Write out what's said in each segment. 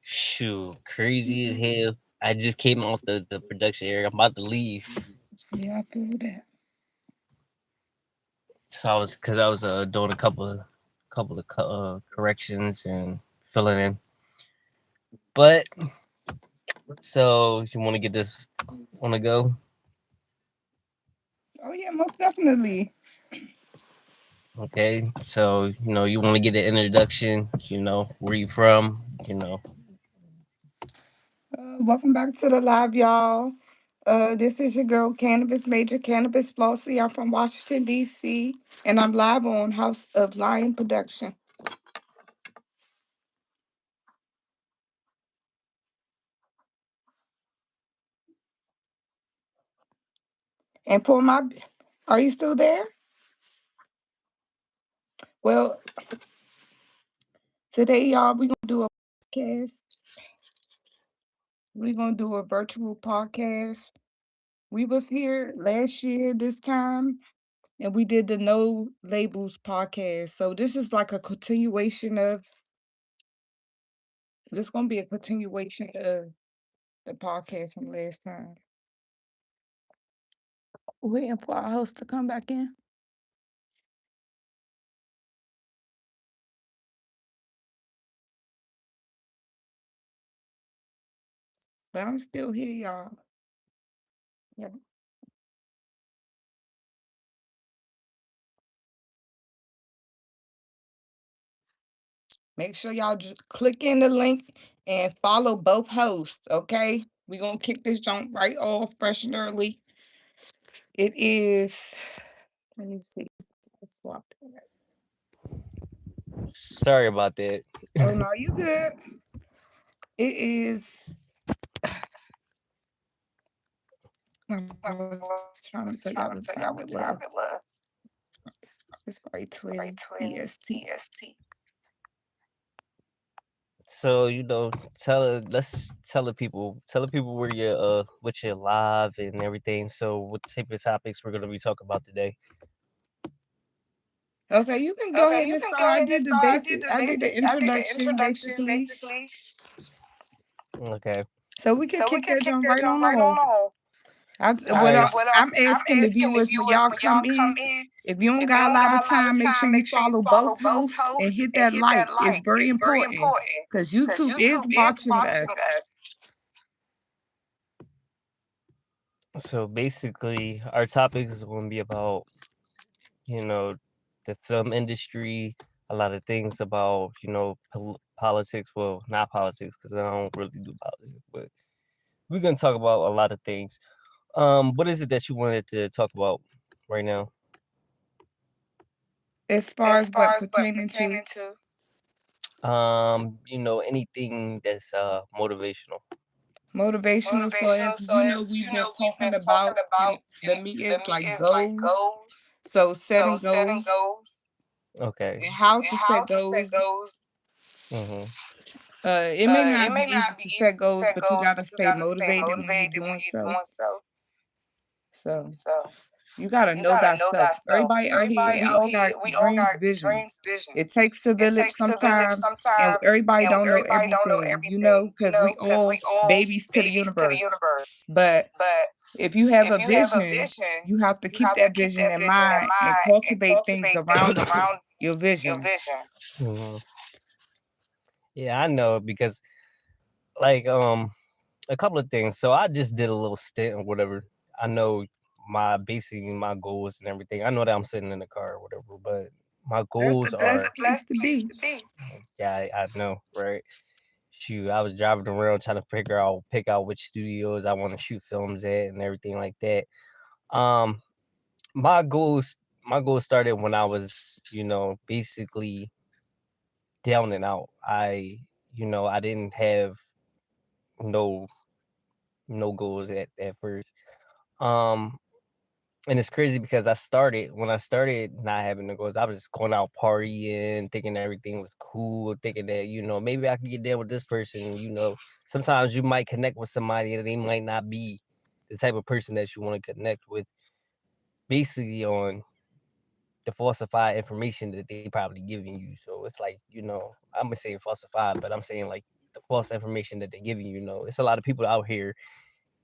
Shoot, crazy as hell. I just came off the production area. I'm about to leave. Yeah, I feel that. So I was doing a couple of corrections and filling in. But so you want to get this on the go? Oh yeah, most definitely. Okay. So you want to get an introduction. Where you from. Welcome back to the live, y'all. This is your girl, Cannabis Major Cannabis Flossie. I'm from Washington, D.C., and I'm live on House of Lion Production. And for my, are you still there? Well, today, y'all, we're going to do a podcast. We're going to do a virtual podcast. We was here last year this time, and we did the No Labels podcast. So this is like a continuation of, this going to be a continuation of the podcast from last time. Waiting for our host to come back in. But I'm still here, y'all. Yeah. Make sure y'all just click in the link and follow both hosts, okay? We're going to kick this jump right off fresh and early. It is, let me see. I swapped it. Sorry about that. Oh, no, you good. It is, I was trying to tell y'all what time it was. It's probably 12 EST. So tell the people where you're what you're live and everything. So what type of topics we're gonna be talking about today? Okay, you can go ahead and start. I did the introduction basically. Okay. So we can kick that jump right on off. All right. I'm asking the viewers when y'all come in, if you don't got a lot of time, make sure you follow both hosts and hit that like. It's very important because YouTube is watching us. So basically, our topics is going to be about you know the film industry, a lot of things about politics. Well, not politics because I don't really do politics, but we're gonna talk about a lot of things. What is it that you wanted to talk about right now? As far as what pertaining to Anything that's motivational. motivational, so as you know, we've been talking about in the meetings like goals. So setting goals Okay. and how to set goals. Mm-hmm. It may not be easy to set goals, but you gotta stay motivated when you're doing so. So you gotta know thyself. Everybody out here, we all got dreams, visions. It takes a village sometimes, and everybody don't know everything, because we all babies to the universe. But if you have a vision, you have to keep that vision in mind and cultivate things around your vision. Mm-hmm. Yeah, I know because like a couple of things. So I just did a little stint or whatever. I know basically my goals and everything. I know that I'm sitting in the car or whatever, but my That's the goals best are place to be. yeah, I know, right? Shoot, I was driving around trying to pick out which studios I want to shoot films at and everything like that. Um, my goals my goals started when I was, basically down and out. I didn't have no no goals at first. Um, and it's crazy because when I started not having no goals, I was just going out partying, thinking everything was cool, thinking that, maybe I could get there with this person. Sometimes you might connect with somebody and they might not be the type of person that you want to connect with, basically on the falsified information that they probably giving you. So it's like, I'm gonna say falsified, but I'm saying like the false information that they're giving you. You know, it's a lot of people out here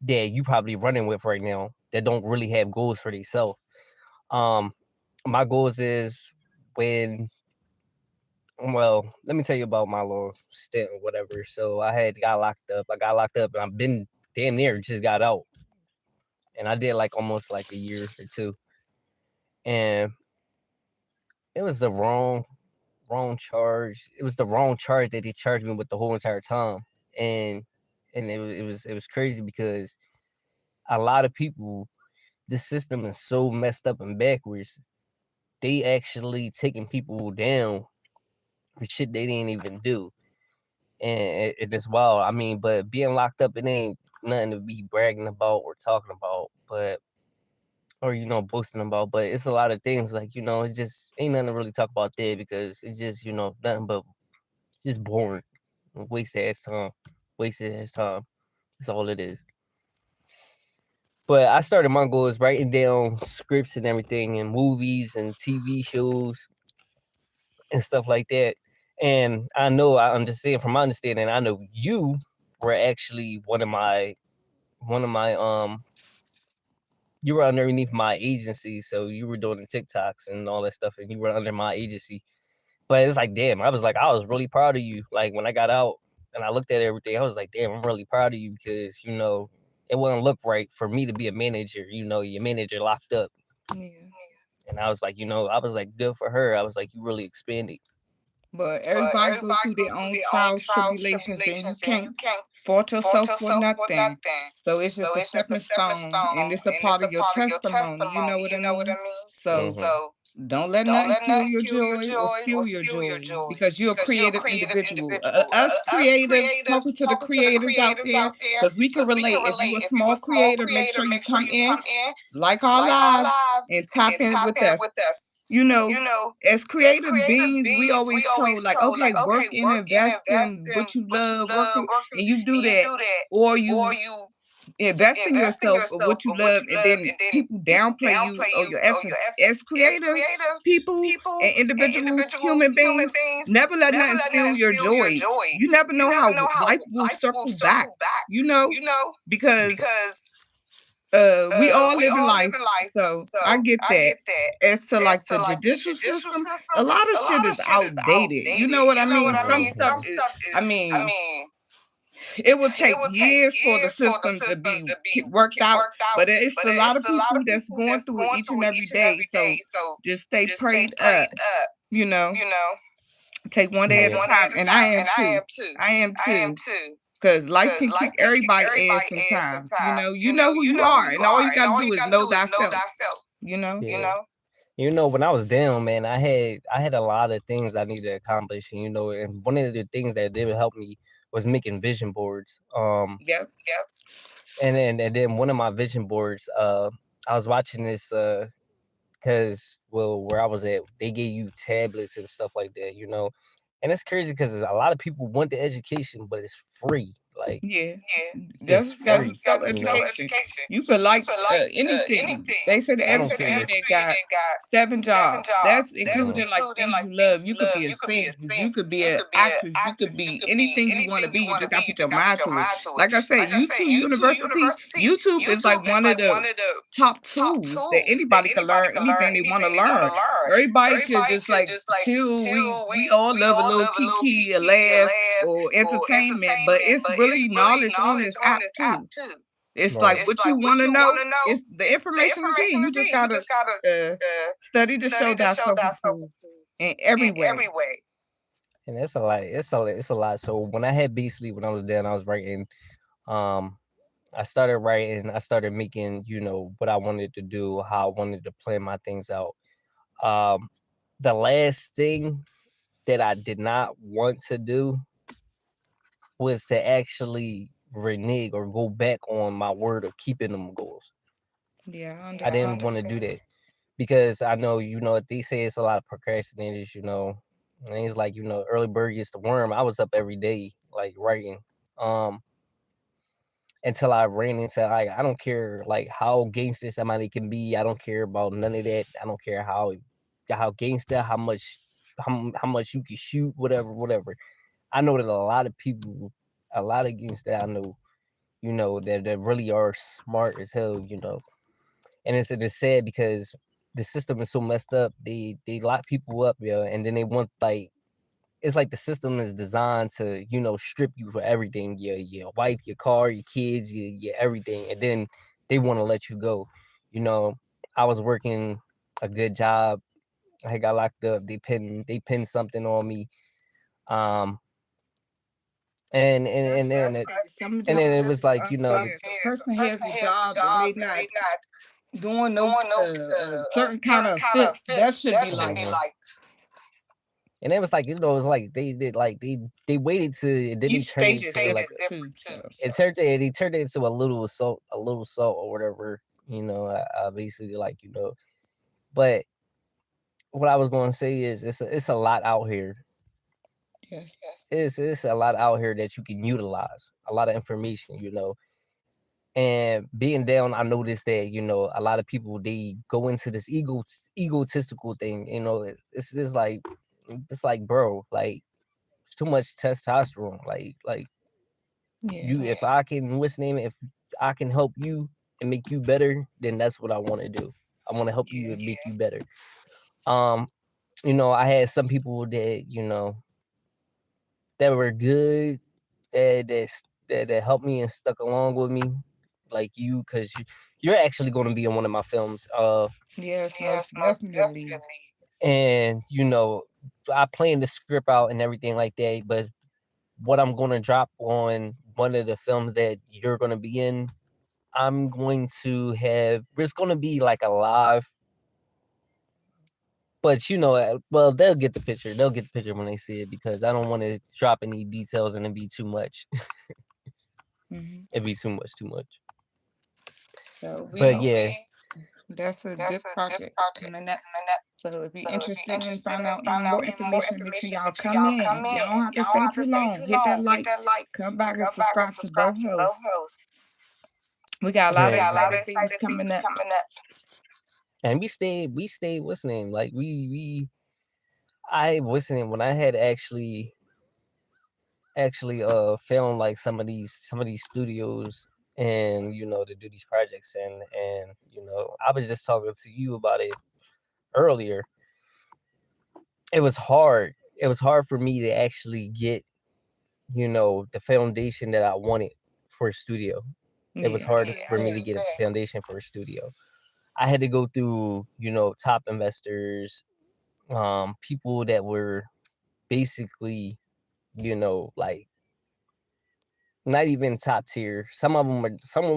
that you probably running with right now that don't really have goals for themselves. My goals is when well, let me tell you about my little stint or whatever. So I had got locked up. I got locked up and I've been damn near just got out. And I did like almost like a year or two. And it was the wrong charge. It was the wrong charge that they charged me with the whole entire time. And it was crazy because a lot of people, this system is so messed up and backwards. They actually taking people down for shit they didn't even do. And it's wild. I mean, but being locked up, it ain't nothing to be bragging about or talking about, but or boasting about. But it's a lot of things like it just ain't nothing to really talk about there because it's just nothing but just boring, wasted ass time, wasted ass time. That's all it is. But I started my goals writing down scripts and everything, and movies and TV shows and stuff like that. And I know I understand from my understanding, I know you were actually one of my you were underneath my agency, so you were doing the TikToks and all that stuff, and you were under my agency. But it's like, damn, I was really proud of you. Like when I got out and I looked at everything, I was like, damn, I'm really proud of you because it wouldn't look right for me to be a manager. Your manager locked up. Yeah. And I was like, good for her. I was like, you really expanded. But everybody go through their own trials, tribulations, and you can't fault yourself for nothing. So it's just a stepping stone, and it's a part of your testimony. You know what I mean? So don't let nothing kill your joy or steal your joy because you're a creative individual. Us creatives, talking to the creators out there, because we can relate. If you're a small creator, make sure you come in, like our lives, and tap in with us. As creative beings, we always told like, okay, work and invest in what you love, and you do that, or you invest in yourself or what you love, and then people downplay you or your essence. As creative people and individuals, human beings, never let nothing steal your joy. You never know how life will circle back, because we all live in life, so I get that. As to like the judicial system, a lot of shit is outdated. You know what I mean? Some stuff is, I mean, it will take years for the system to be worked out, but it's a lot of people that's going through it each and every day. So just stay prayed up, you know. Take one day at a time, and I am too. I am too. Because life can kick everybody ass sometimes. You know who you are, and all you gotta do is know thyself. When I was down, man, I had a lot of things I needed to accomplish, and one of the things that did help me was making vision boards. Yep. And then one of my vision boards, I was watching this because where I was at, they gave you tablets and stuff like that, and it's crazy because a lot of people want the education, but it's free. Like that's self-education. You could like anything. They said the average millionaire got 7 jobs. That's including like things you love. You could be a therapist, you could be an actress, you could be anything you want to be. You just got to put your mind to it. Like I said, YouTube University, YouTube is like one of the top tools that anybody can learn anything they want to learn. Everybody could just like chill. We all love a little kiki, a laugh, or entertainment, but it's really knowledge on this app too. It's like what you want to know. It's the information is here. You just gotta study to show thyself approved in every way. And it's a lot. It's a lot. So when I was down, I was writing. I started writing. I started making what I wanted to do, how I wanted to plan my things out. The last thing that I did not want to do was to actually renege or go back on my word of keeping them goals. Yeah, I didn't want to do that because I know, they say it's a lot of procrastinators, and it's like, early bird gets the worm. I was up every day, like writing, until I ran into, I don't care like how gangster somebody can be. I don't care about none of that. I don't care how gangster, how much you can shoot, whatever. I know that a lot of people a lot of youths that I know, that really are smart as hell, and it's sad because the system is so messed up. They lock people up, and then they want it's like the system is designed to, strip you for everything, your wife, your car, your kids, your everything, and then they want to let you go. I was working a good job. I got locked up. They pinned something on me. Um, and That's and what I then say. it Some of and this then is it was just like, unfair. If a person has a job and they not doing no certain kind of offense, that should be like and it was like, it was like they did like they waited to, and then they each turned it state is to like different too. So they turned it into a little assault or whatever. I basically like, but what I was going to say is it's a lot out here. yes, It's a lot out here that you can utilize, a lot of information, and being down, I noticed that, a lot of people, they go into this egotistical thing. It's like, bro, like, it's too much testosterone. Like yeah, you, if I can, what's the name, if I can help you and make you better, then that's what I want to do. I want to help you and make you better. um I had some people that, that were good, that helped me and stuck along with me, like you, because you're actually going to be in one of my films. yes, most definitely. And I planned the script out and everything like that, but what I'm going to drop on one of the films that you're going to be in, I'm going to have, it's going to be like a live, but well, they'll get the picture. They'll get the picture when they see it, because I don't want to drop any details and it be too much. Mm-hmm. It'd be too much. So But yeah, that's a good project coming up. So if you're interested in finding out any more information, make sure y'all come in. Y'all don't have to stay too long. Hit that like, come back and subscribe to both hosts. We got a lot of exciting things coming up. and we stayed. What's the name? Like I what's the name? When I had actually filmed like some of these studios, and to do these projects, and I was just talking to you about it earlier. It was hard. It was hard for me to actually get, the foundation that I wanted for a studio. It was Yeah, hard for me to get a foundation for a studio. I had to go through, top investors, people that were basically, like, not even top tier. Some of them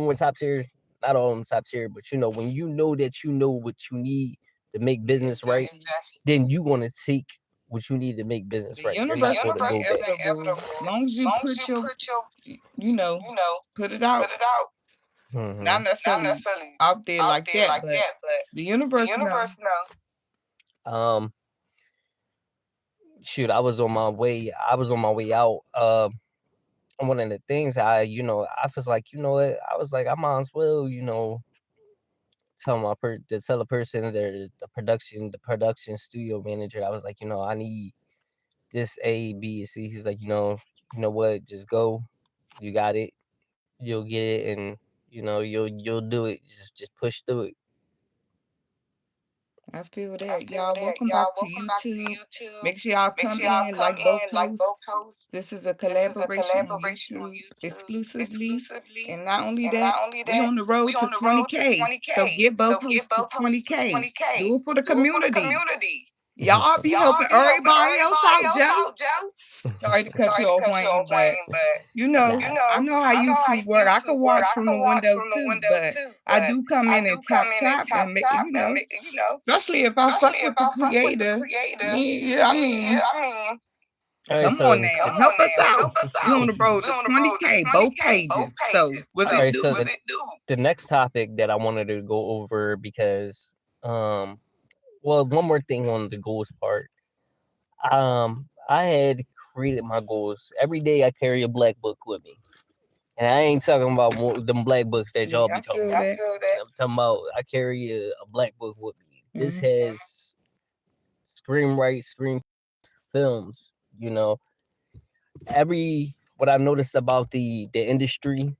were top tier, not all of them top tier, but when that you know what you need to make business right, exactly. then you want to take what you need to make business The right. You're not universe going is to go back. inevitable. As long as you put put it out. Not Hmm. necessarily out there like that, but the universe know. Um, shoot, I was on my way out. And one of the things I was like, what? I was like, I might as well, tell a person, the production studio manager. I was like, I need this A, B, and C. He's like, you know what? Just go. You got it. You'll get it, and you'll do it. Just push through it. I feel that. Y'all, welcome back to YouTube. Make sure y'all come in, like both hosts. This is a collaboration on YouTube exclusively. And not only that, we on the road to 20K. So get both hosts to 20K. Do it for the community. Y'all be helping everybody else out, Joe. Sorry to cut you off, Wayne, but Nah. I know how YouTube work. I can watch from the window too, but I do come in and tap and make, especially if I fuck with the creator. Yeah, I mean, All right, come on now, help us out. We on the road to 20K, both pages. So what's all it right. do? So the next topic that I wanted to go over, because well, one more thing on the goals part. I had created my goals. Every day I carry a black book with me. And I ain't talking about them black books that y'all Yeah, be I talking feel about. that. I'm talking about, I carry a black book with me. This Mhm. has screen films, every what I noticed about the industry,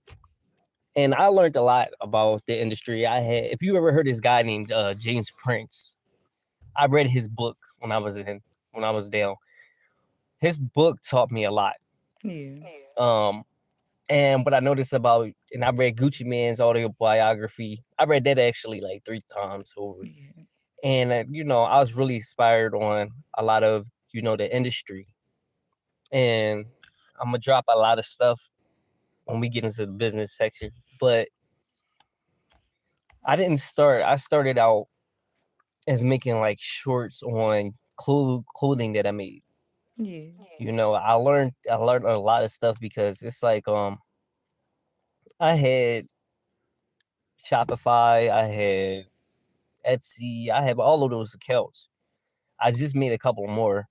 and I learned a lot about the industry. If you ever heard this guy named James Prince, I read his book when I was down. His book taught me a lot. Yeah. Um, and what I noticed about, and I read Gucci Mane's autobiography. I read that actually like 3 times over. Yeah. And I was really inspired on a lot of the industry. And I'm gonna drop a lot of stuff when we get into the business section, but I started out as making like shorts on clothing that I made. Yeah. I learned a lot of stuff because it's like I had Shopify, I had Etsy, I have all of those accounts. I just made a couple more.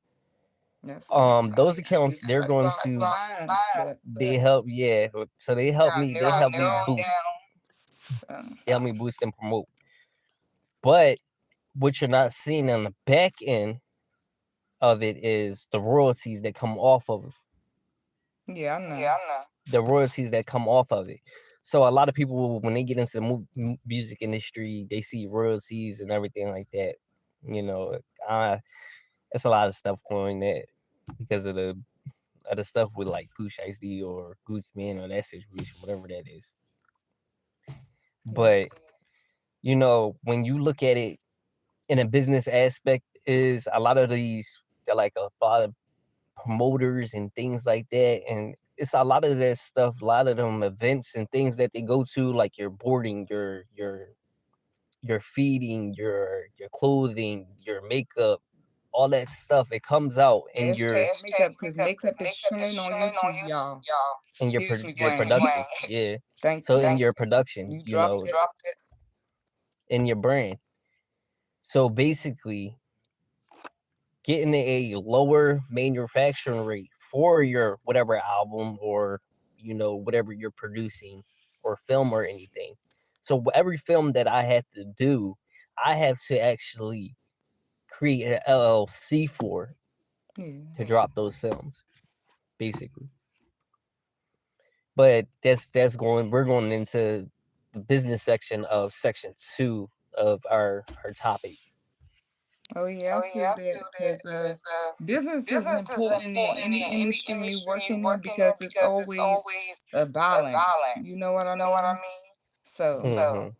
That's nice. Those accounts, they're going to they help, yeah. So they help me. They help me boost. They help me boost and promote. But what you're not seeing on the back end of it is the royalties that come off of it. Yeah, I know. The royalties that come off of it. So a lot of people, when they get into the music industry, they see royalties and everything like that. It's a lot of stuff going there because of the stuff with like Pooh Shiesty or Gucci Mane or that situation, whatever that is. But when you look at it in a business aspect, is a lot of these, they're like a lot of promoters and things like that, and it's a lot of that stuff, a lot of them events and things that they go to, like your boarding, your feeding, your clothing, your makeup, all that stuff. It comes out in your makeup, because makeup is trending on YouTube, y'all. In your production. Yeah. Thank so you. In your production, You dropped it. In your brand. So basically, getting a lower manufacturing rate for your whatever album or whatever you're producing or film or anything. So every film that I had to do, I had to actually create an LLC for to drop those films, basically. But we're going into the business section of section 2 of our topic. Oh yeah, I feel that, because business is important in any industry you working in, because it's always a balance. You know what I mean? So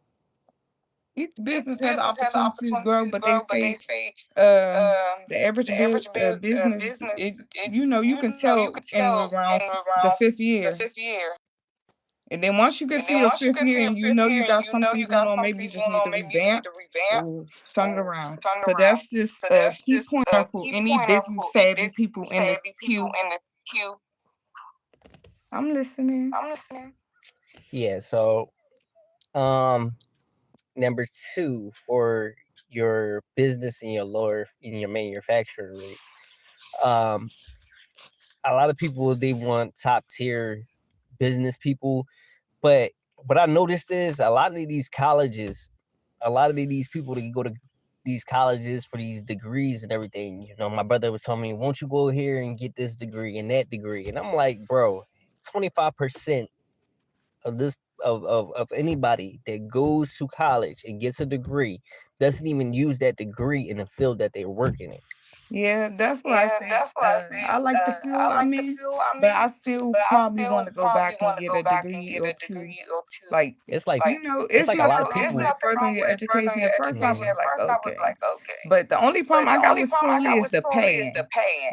each business has the opportunity to grow, but they say the average business, you can tell in around the 5th year. And then once you get to your 5th year and you got something going on, maybe you just need to revamp or turn it around. So that's just a key point for any business savvy people in the queue. I'm listening. Yeah, so number 2 for your business and your manufacturing rate. A lot of people, they want top tier business people, but what I noticed is a lot of these colleges, a lot of these people that go to these colleges for these degrees and everything. My brother was telling me, won't you go here and get this degree and that degree? And I'm like, bro, 25% of this of anybody that goes to college and gets a degree doesn't even use that degree in the field that they're working in. Yeah, that's why I said I like the field I'm in, but I still probably want to go back and get a degree or two. Like, it's like it's like a lot of nothing wrong people with furthering your education. At first, I was like, okay, but the only problem I got with school is the paying.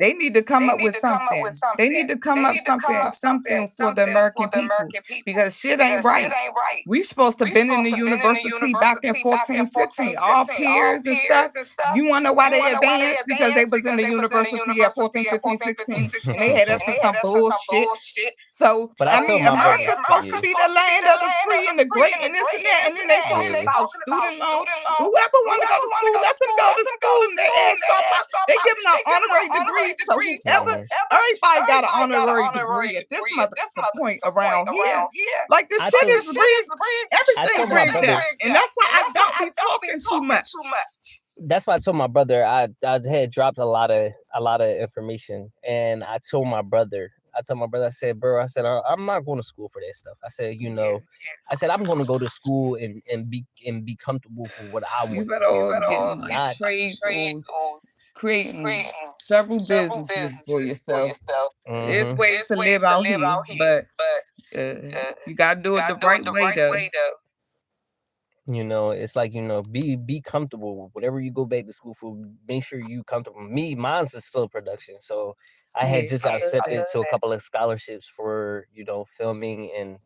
They need to come up with something. They need to come up something for the American people, because shit ain't right. We supposed to been in the university back in 14, 15. All peers and stuff. You want to know why they advanced? Because they was in the university at 14, 15, 16, and they had us in some bullshit. So, But I mean, America's supposed to be the land of the free and the great and this and that, and then they talking about student loan. Whoever want to go to school, let them go to school. And they ask drop out. They giving out honorary degrees to whoever. Everybody got an honorary degree at this motherfucking point around here. Like, this shit is rigged. Everything rigged up. And that's why I don't be talking too much. That's why I told my brother I had dropped a lot of information, and I told my brother I told my brother, I said, bro, I said, I'm not going to school for that stuff. I said, you Yeah. know, I said I'm going to go to school and be comfortable for what I You want to better do, all getting like not. trades or creating several businesses for yourself. There's Mm-hmm. ways to live out here, but you gotta do it the right way though. You know, it's like, you know, be comfortable. Whatever you go back to school for, make sure you comfortable. Mine's is film production, so I had Yeah, just I got love accepted that. to a couple of scholarships for, you know, filming and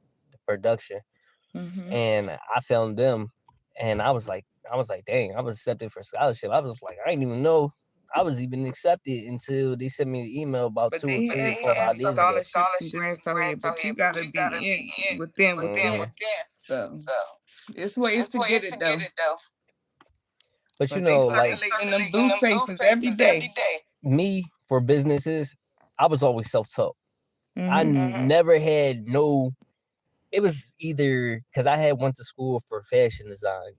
production, Mm-hmm. and I filmed them, and I was like, dang, I was accepted for scholarship. I was like, I didn't even know I was even accepted until they sent me an email about But two or they three or have 4 5 days ago. scholarships and grants out here, but you gotta be in with them with that. So it's ways to get it though. But you But they know, like circulating them blue faces every day. me for businesses, I was always self-taught. I Mm-hmm. never had no. It was either because I had went to school for fashion design,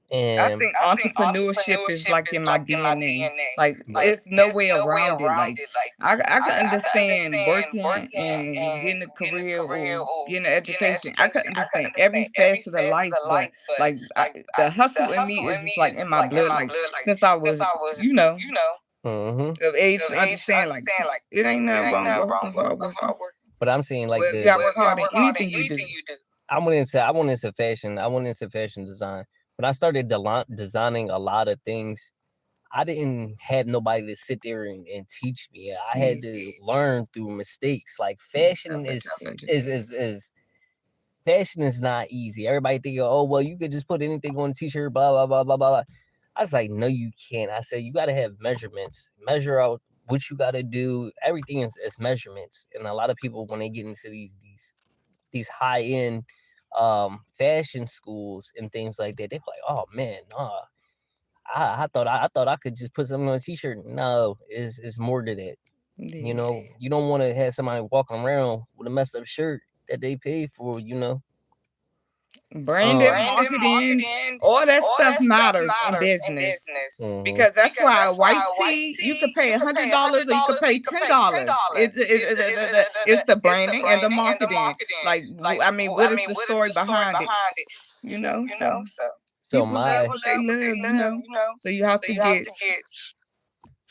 I and think entrepreneurship is like in my DNA. Like it's no way around it. Like I can understand working and getting a career or getting an education. I could understand every facet of life, but like the hustle in me is just like in my blood. Like since I was, mm-hmm. of age to understand. Like it ain't nothing wrong with hard working. But I'm saying like Well, you gotta work hard in anything you do. I went into fashion. I went into fashion design. When I started designing a lot of things, I didn't have nobody to sit there and teach me. I had to learn through mistakes. Like fashion is fashion is not easy. Everybody thinking, oh well, you could just put anything on a t-shirt, blah blah blah blah blah. I was like, no, you can't. I said you got to have measurements. Measure out what you got to do. Everything is measurements. And a lot of people when they get into these high end fashion schools and things like that, they're like, oh man, nah. I thought I could just put something on a t-shirt. No, it's more to that. You Yeah. know, you don't want to have somebody walking around with a messed up shirt that they paid for, you know. Branding, marketing, all that stuff matters in business. Because that's why a white tee, you could pay $100 or you could pay $10. It's the branding and the marketing. Like, I mean, what is the story behind it? So So people love what they love. So you have to get.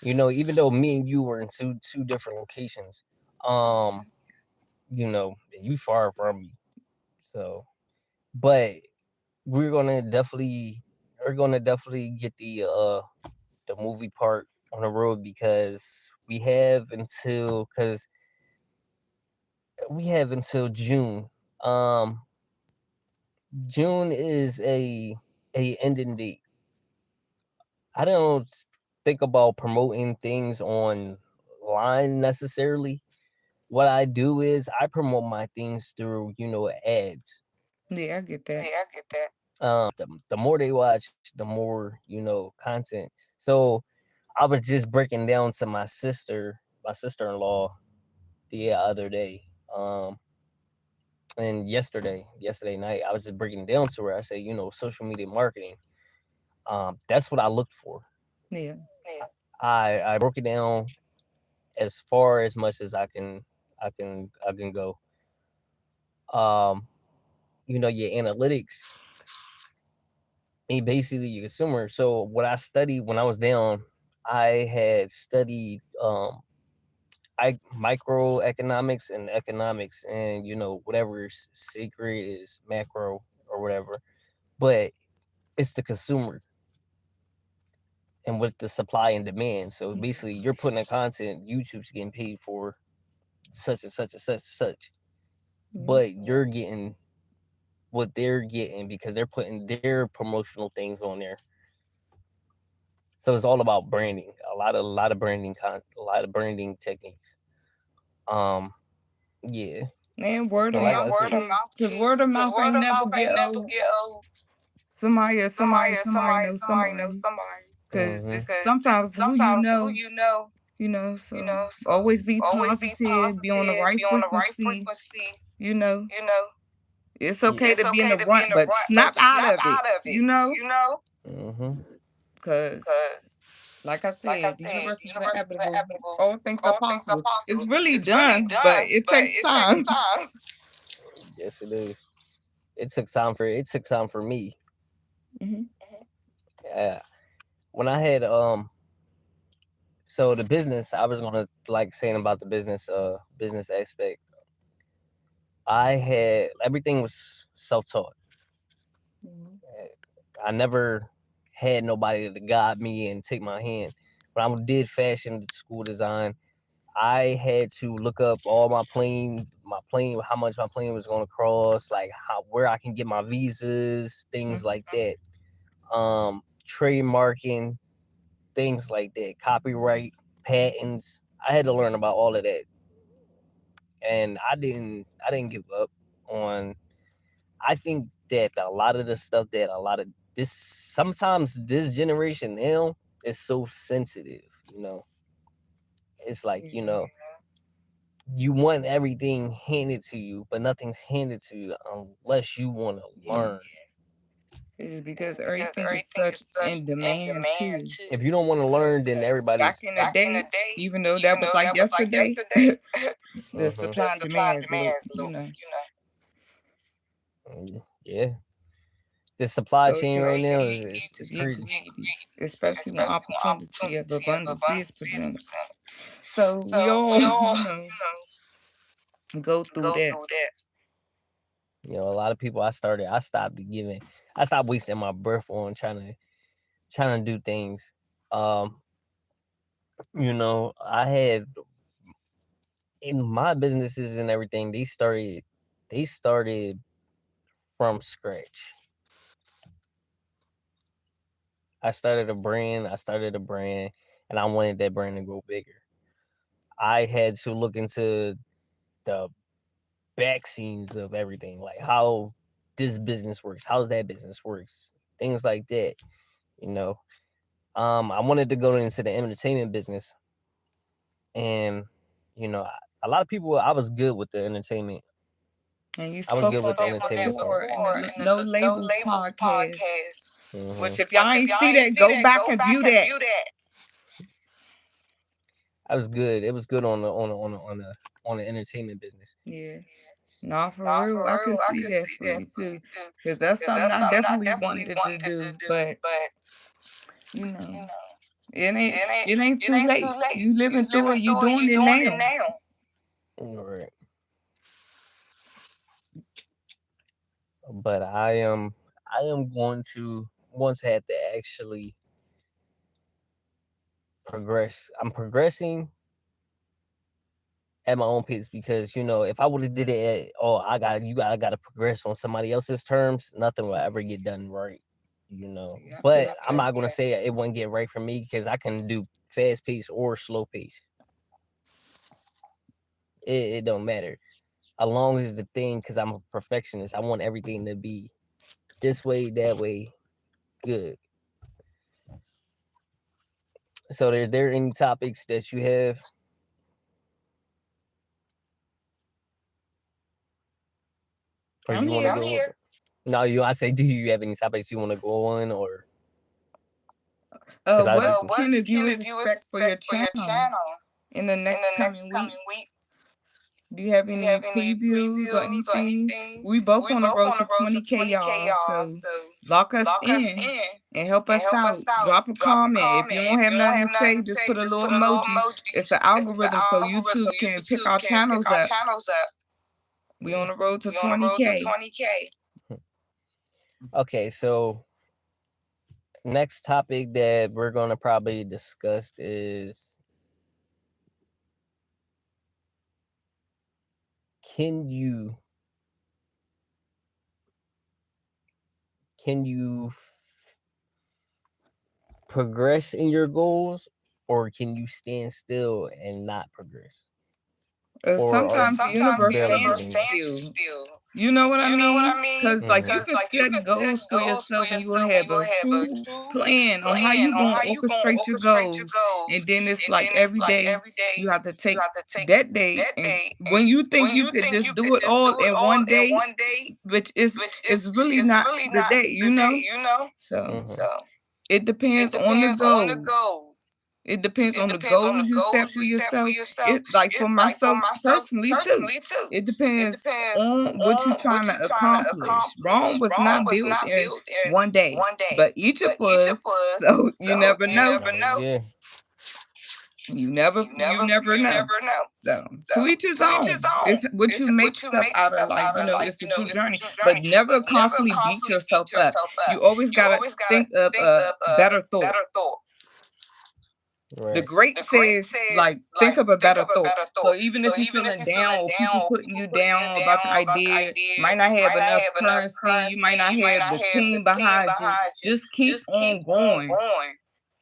You know, even though me and you were in two different locations, you know, you far from me. So, but we're gonna definitely get the movie part on the road because we have until June. Um, June is a ending date. I don't think about promoting things online necessarily. What I do is I promote my things through, you know, ads. Yeah, I get that. The more they watch, the more, you know, content. So I was just breaking down to my sister-in-law the other day. And yesterday night, I was just breaking down to her. I said, you know, social media marketing. That's what I looked for. Yeah. I broke it down as far as much as I can go. Um, you know, your analytics and basically your consumer. So what I studied when I was down, I had studied I microeconomics and economics, and you know whatever is secret is macro or whatever, but it's the consumer and with the supply and demand. So basically, you're putting a content, YouTube's getting paid for such and such and such and such, but you're getting what they're getting because they're putting their promotional things on there. So it's all about branding. A lot of a lot of branding techniques. Um, yeah. And word And of like I mouth said, too. Because word of mouth ain't never get old. Somebody knows somebody. Because mhm. it's sometimes who so always be positive, be on the right frequency, you know. It's okay to be in the rut, but snap out of it, Mhm. Because Like I said, the universe is inevitable. All things are possible. It's really done, but it takes time. Yes, it is. It took time for me. Mhm. Yeah. When I had so the business, I was gonna like saying about the business aspect. I had everything was self taught. Mhm. I never had nobody to guide me and take my hand. When I did fashion school design, I had to look up all my plane, how much my plane was going to cost, like where I can get my visas, things Mhm. like that. Trademarking, things like that, copyright, patents. I had to learn about all of that, and I didn't give up on. I think that a lot of the stuff that a lot of this sometimes this generation now is so sensitive. You know, it's like Yeah. you want everything handed to you, but nothing's handed to you unless you want to Yeah. learn. It's because everything is such in demand too. If you don't want to learn, then Back everybody's. in the day, even though that was like yesterday, the Hmm. supply and demand is low, Yeah, the supply So it chain can right be now easy to is get crazy. greedy, especially when opportunity of abundance is presented. So we all, go through that. A lot of people. I stopped wasting my breath on trying to do things. Um, I had in my businesses and everything. They started from scratch. I started a brand, and I wanted that brand to go bigger. I had to look into the back scenes of everything, like how this business works, how that business works, things like that. You know, I wanted to go into the entertainment business, and a lot of people. I was good with the entertainment. And you I was spoke good on with the that entertainment part. before in the No Labels podcast, Hmm. which if y'all ain't see that, go back and view that. I was good. It was good on the entertainment business. Yeah. Nah, for real, I could see that for you too. Because that's something I definitely wanted to do. But, you know, it ain't too late. You living through it, you doing it now. Right. But I am going to once had to actually progress. I'm progressing at my own pace because if I would have did it I gotta progress on somebody else's terms, nothing will ever get done right. Yeah, I But feel I'm that. not gonna say it won't get right for me because I can do fast pace or slow pace. It don't matter. As long as the thing, because I'm a perfectionist, I want everything to be this way, that way, good. So, is there any topics that you have, or I'm you want to here. go? No, I say, do you have any topics you want to go on, or because I What do? can the viewers expect for your channel in the next coming weeks? Do you have any previews or anything? We both on the road to 20K, y'all. So lock us in and help us out. Drop a comment. If you don't have nothing to say, just put a little emoji. It's an algorithm so YouTube can pick our channels up. We on the road to 20K. Okay, so next topic that we're gonna probably discuss is, can you can you progress in your goals, or can you stand still and not progress, or Sometimes the universe barely stands getting you there? still. You know what I mean? Because, like, you Hmm. can set goals for yourself and you will have a true plan on how you going to orchestrate your goals. And then it's like every day you have to take that day. And when you think you could just do it all in one day, which is really not the day, you know? So Hmm. it depends on the goals. It depends on the goals you set for yourself. It like for myself personally too. It depends on what you're trying to accomplish. Rome was not built in one day, but Egypt was. So you never know. Yeah. You never know. So to each his own. It's what you make stuff out of, like, it's a true journey. But never constantly beat yourself up. You always gotta think of a better thought. The Right. great says, like, think of a better thought. So even if you're feeling down or people putting you down about your idea, might not have enough currency, you might not have the team behind you, just keep on going.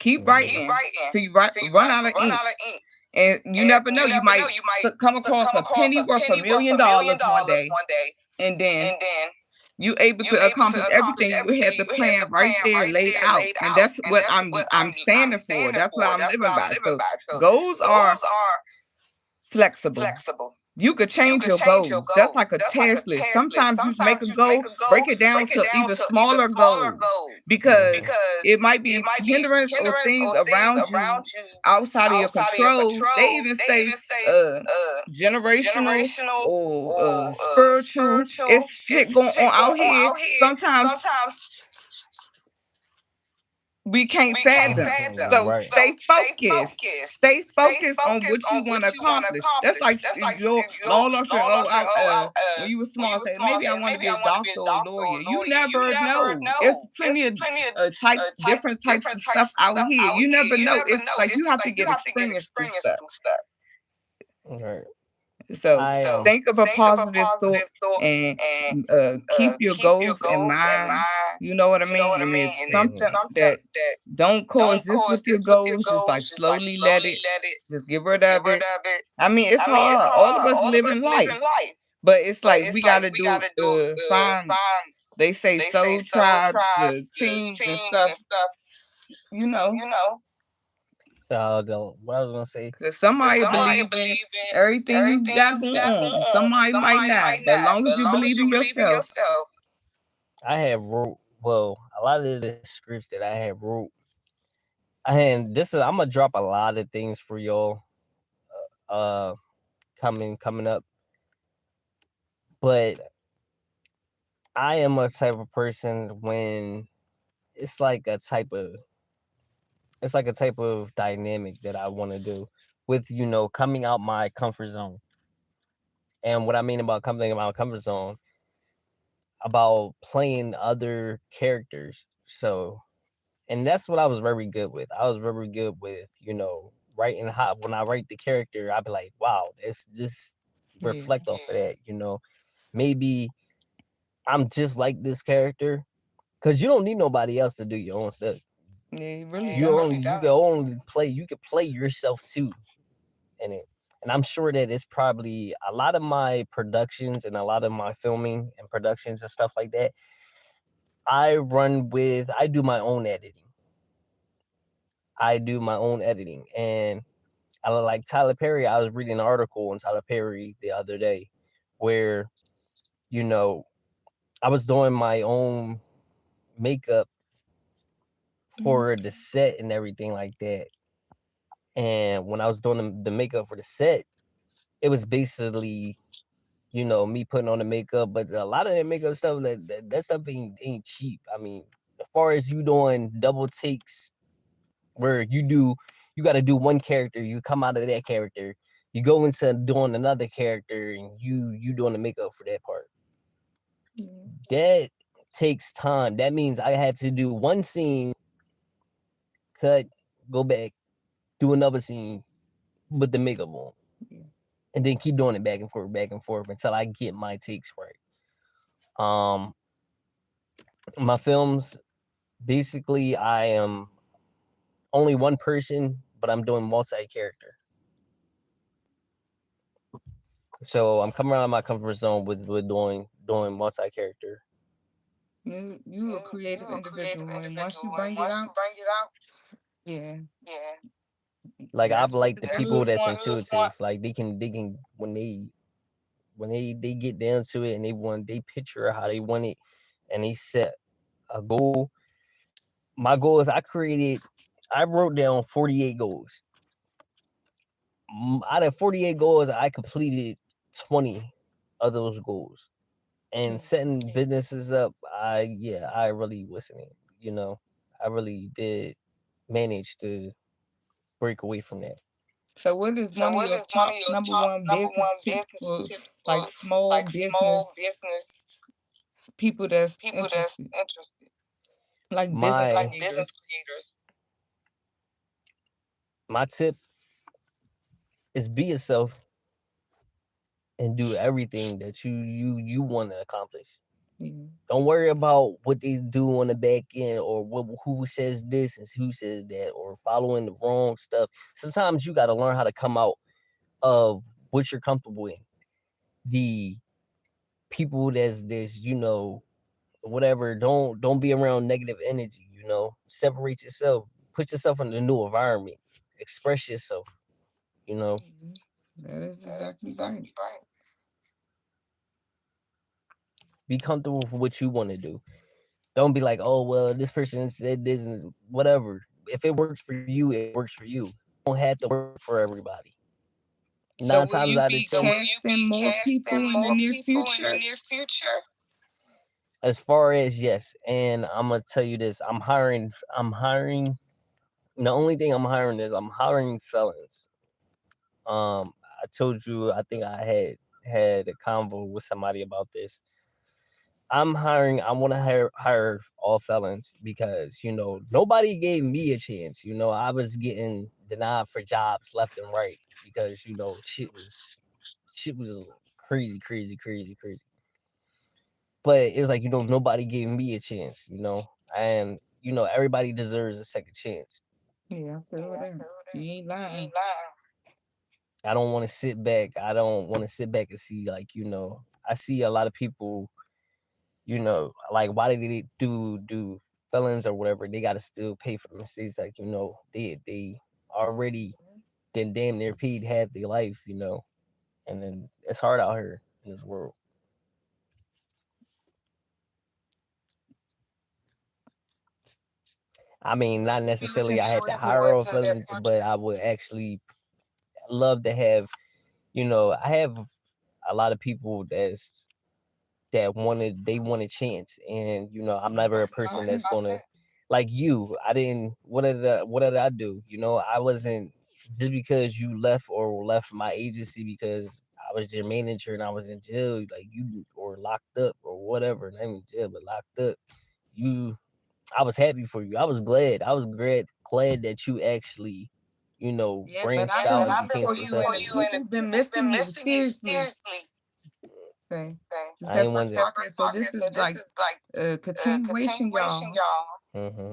Keep writing till you run out of ink. And you never know, you might come across a penny worth $1,000,000 one day, and then you able to accomplish everything. You had the plan right there laid out, and that's what I'm standing for. That's what I'm living by. So goals are flexible. You could change your goals. That's like a task list. Sometimes you make a goal, break it down to even smaller goals, because it might be hindrance or things around you outside of your control. They even say generational or spiritual. It's shit going on out here. Sometimes we can't fathom. So stay focused. Stay focused on what you want to accomplish. That's like your long when you were small, say, maybe I want to be a doctor or a lawyer. You never know. It's plenty of different types of stuff out here. You never know. It's like you have to get experience through stuff. Right. So think of a positive thought and keep your goals in mind. You know what I mean? And if something that don't coexist with your goals, just like slowly let it, just get rid of it. I mean, it's hard. All of us living life, but it's like we gotta find. They say soul tribes, the teams and stuff. You know. So what I was gonna say, Cause somebody believe in everything you got going on. Somebody might not. But as long as you believe in yourself. I have wrote a lot of the scripts that I have wrote. And I'm gonna drop a lot of things for y'all coming up. But I am a type of person when it's like a type of dynamic that I want to do with, coming out my comfort zone. And what I mean about coming out my comfort zone, about playing other characters. So, and that's what I was very good with. I was very good with, writing when I write the character, I'd be like, wow, this reflect off of that, maybe I'm just like this character, because you don't need nobody else to do your own stuff. Yeah, you really you can play yourself too in it. And I'm sure that it's probably a lot of my productions and a lot of my filming and productions and stuff like that. I do my own editing. And I like Tyler Perry. I was reading an article on Tyler Perry the other day where, I was doing my own makeup for the set and everything like that. And when I was doing the makeup for the set, it was basically, me putting on the makeup, but a lot of that makeup stuff, that stuff ain't cheap. I mean, as far as you doing double takes where you got to do one character, you come out of that character, you go into doing another character, and you doing the makeup for that part. That takes time. That means I had to do one scene, cut, go back, do another scene with the makeup on, and then keep doing it back and forth until I get my takes right. My films, basically, I am only one person, but I'm doing multi-character. So I'm coming out of my comfort zone with doing multi-character. You a creative individual, and once you bring it out, yeah. Like, I like the people that's intuitive. Like, they can when they get down to it, and they picture how they want it, and they set a goal. My goal is I created I wrote down 48 goals. Out of 48 goals, I completed 20 of those goals. And setting businesses up, I really listening. You know, I really did manage to break away from that. So what is one of your top number one business tips for like small business people that's interested? Like business creators. My tip is be yourself and do everything that you want to accomplish. Yeah. Don't worry about what they do on the back end or who says this and who says that or following the wrong stuff. Sometimes you got to learn how to come out of what you're comfortable in. The people that's you know whatever. Don't be around negative energy. You know, separate yourself. Put yourself in a new environment. Express yourself. You know, That is exactly right. be comfortable with what you want to do. Don't be like, oh well, this person said this and whatever. If it works for you, it works for you. Don't have to work for everybody. So 9 will times you out of be 10. casting more people in the near future? As far as yes, and I'm gonna tell you this: I'm hiring. The only thing I'm hiring is I'm hiring felons. I told you. I think I had a convo with somebody about this. I'm hiring. I want to hire all felons because nobody gave me a chance. I was getting denied for jobs left and right because shit was crazy, crazy, crazy, crazy. But it's like nobody gave me a chance. And everybody deserves a second chance. Yeah, I feel that. You ain't lying. I don't want to sit back. I don't want to sit back and see I see a lot of people. Like why did they do felons or whatever? They got to still pay for the mistakes. Like they already then damn near paid half their life. And then it's hard out here in this world. I mean, not necessarily I had to hire all felons, but I would actually love to have. I have a lot of people that they want a chance, and I'm never a person that's gonna like you. I didn't. What did I do? I wasn't just because you left my agency because I was your manager and I was in jail, like you or locked up or whatever. Not even jail, but locked up. I was happy for you. I was glad. Glad that you actually, Yeah, but branched I've been out and looking became for you, and the successful. people been missing you. Seriously. Okay. The I ain't Separate want to. Podcast. So this is like a continuation, y'all. Mm-hmm.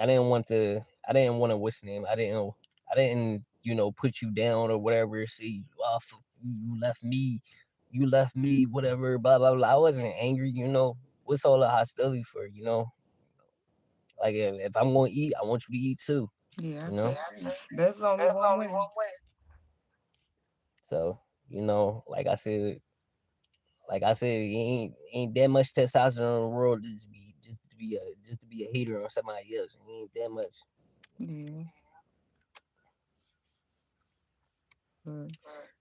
I didn't want to. I didn't want to what's the name. I didn't. Put you down or whatever. See, oh, you left me. You left me. Whatever. Blah blah blah. I wasn't angry. What's all the hostility for? Like if I'm going to eat, I want you to eat too. Yeah, I You feel know. that. There's only one way. So like I said, ain't that much testosterone in the world just to be a hater on somebody else. It ain't that much. Yeah.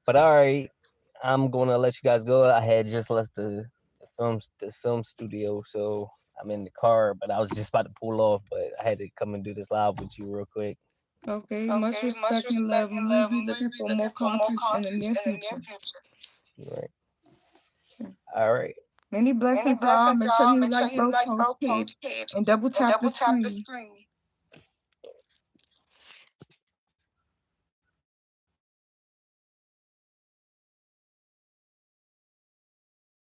But all right, I'm gonna let you guys go. I had just left the film studio, so I'm in the car. But I was just about to pull off, but I had to come and do this live with you real quick. Okay, much respect and love, and we'll be looking for more content in the near future. Right. All right. Many blessings, y'all. Make sure you like Bro Post page and double tap the screen.